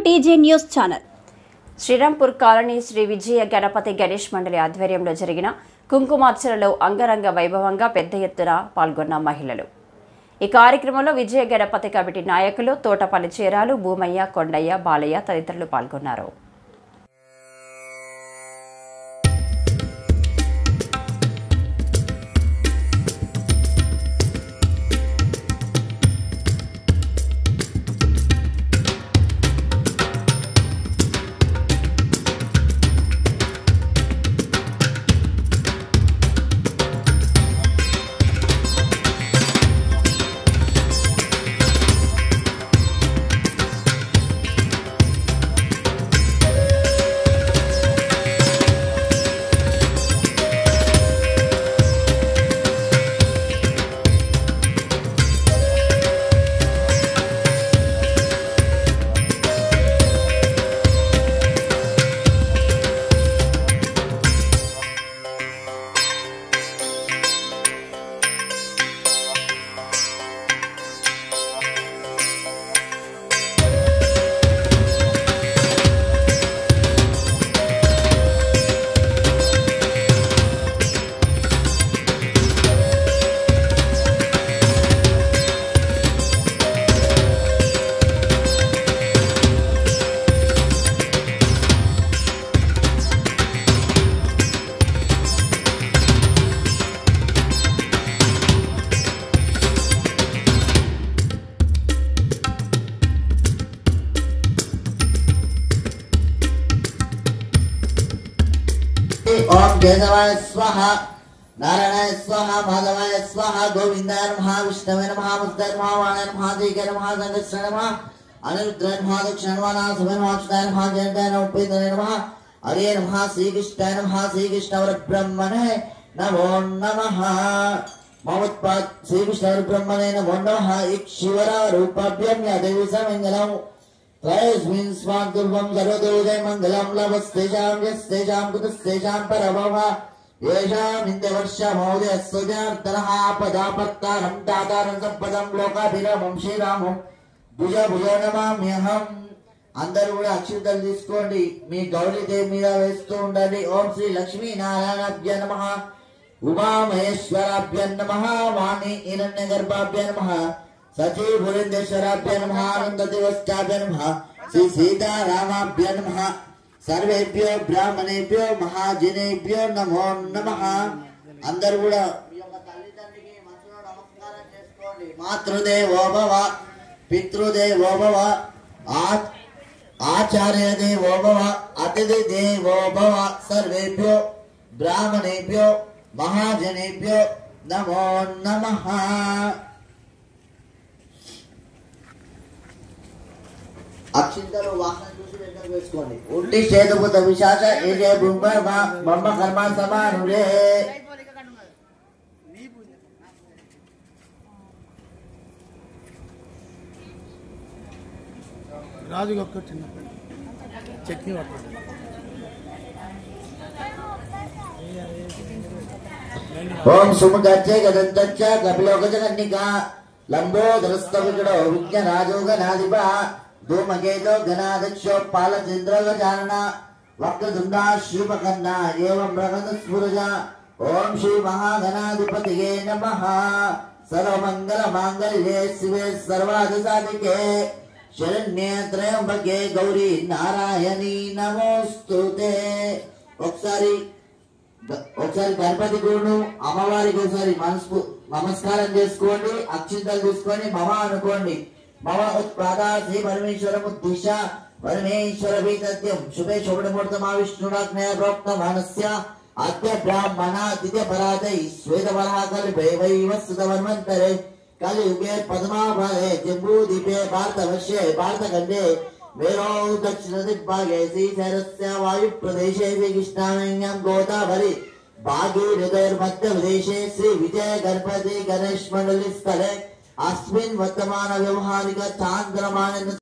TJ news channel. Srirampur colony Sri Vijaya Ganapati Ganesh Mandali ఆధ్వర్యంలో జరిగిన కుంకుమార్చనలో అంగరంగ వైభవంగా పెద్ద ఎత్తున పాల్గొన్న మహిళలు. ఈ కార్యక్రమంలో విజయ గణపతి కమిటీ నాయకులు తోటపల్లి చేరాలు, భూమయ్య, కొండయ్య, బాలయ్య తదితరులు పాల్గొన్నారు. ओम केशवाय स्वाहा, नारायणाय स्वाहा, माधवाय स्वाहा, गोविंदाय नमः, विष्णवे नमः, मुक्ताय नमः, वाणाय नमः, देवाय नमः, संगस्त्राय नमः, अनिरुद्धाय नमः, दक्षिणाय नमः, नासुभाय नमः, अक्षताय नमः, जयन्ताय नमः, उपेन्द्राय नमः, हरे नमः, श्रीकृष्णाय नमः, श्रीकृष्ण परब्रह्मणे नमो नमः। ममोत्पाद श्रीकृष्ण परब्रह्मणे नमो नमः। इक्षिवरा रूपाभ्यां या देवी समंगलम् त्रयस्मिन् स्वान्तुर्वं सर्वदोजय मङ्गलं लभस्तेषां यस्तेषां कुतस्तेषां परभवः येषाम् इन्द्रवर्षा महोदय स्वजार्तनः पदापत्तारं दातारं सम्पदं लोकाभिरामं श्रीरामं భుజ భుజ నమామ్యహం. అందరూ కూడా అక్షింతలు తీసుకోండి, మీ గౌరీదేవి మీద వేస్తూ ఉండండి. ఓం శ్రీ లక్ష్మీ నారాయణాభ్య నమః, ఉమామహేశ్వరాభ్య నమః, వాణి హిరణ్య గర్భాభ్య నమః, सची भुरेन्द्रेश्वराभ्य नमः, आनन्ददेवस्याभ्य नमः, श्री सीतारामाभ्य नमः, सर्वेभ्यो ब्राह्मणेभ्यो महाजनेभ्यो नमो नमः. अंदर కూడా మీ యొక్క తల్లిదండ్రులకి మనసులో నమస్కారం చేసుకోండి. మాతృదేవో భవ, పితృదేవో భవ, ఆచార్య దేవో భవ, అతిథి దేవో భవ, సర్వేభ్యో బ్రాహ్మణేభ్యో మహాజనేభ్యో నమో నమః. అక్షింతలు వాసన చూసి వెంటనే వేసుకోండి. ఉట్టి చేతుపుత విశాఖ ఏజే బొమ్మ కర్మ సమానులే. రాజు ఒక్క చిన్న చట్నీ ఓం సుముఖచ్చే గదంతచ్చ కపిలోకజగన్నిక లంబోదరస్తవికడో విజ్ఞరాజోగనాధిప धूमकेतो गणाध्यक्षो पालचंद्रगजानन वक्रतुंडा श्रीपकन्ना एवं मृगन्धस्फुरजा. ओम श्री महागणाधिपतये नमः. सर्वमंगल मांगल्ये शिवे सर्वाधिसाधिके शरण्ये त्र्यंबके गौरी नारायणी नमोस्तुते. ఒకసారి గణపతి గురును అమ్మవారికి ఒకసారి నమస్కారం చేసుకోండి. అక్షింతలు తీసుకొని మమ అనుకోండి. मम उत्पादा श्री परमेश्वर मुद्दिशा परमेश्वर वेदत्यं शुभे शोभनमूर्तमा विष्णुराज्ञया प्रोक्तमानस्य अद्य ब्राह्मणा द्वितीय परादै श्वेतवराहकल्पे वैवस्वतमन्वन्तरे कलियुगे पद्माभरे जम्बूद्वीपे भारतवर्षे भारतखण्डे मेरो दक्षिणदिग्भागे श्रीशैलस्य वायुप्रदेशे श्रीकृष्णानय्यां गोदावरी भागीरथैर्मध्यप्रदेशे श्री विजय गणपति गणेश मंडली स्थले अस्मिन् वर्तमान व्यवहारिक चांद्रमान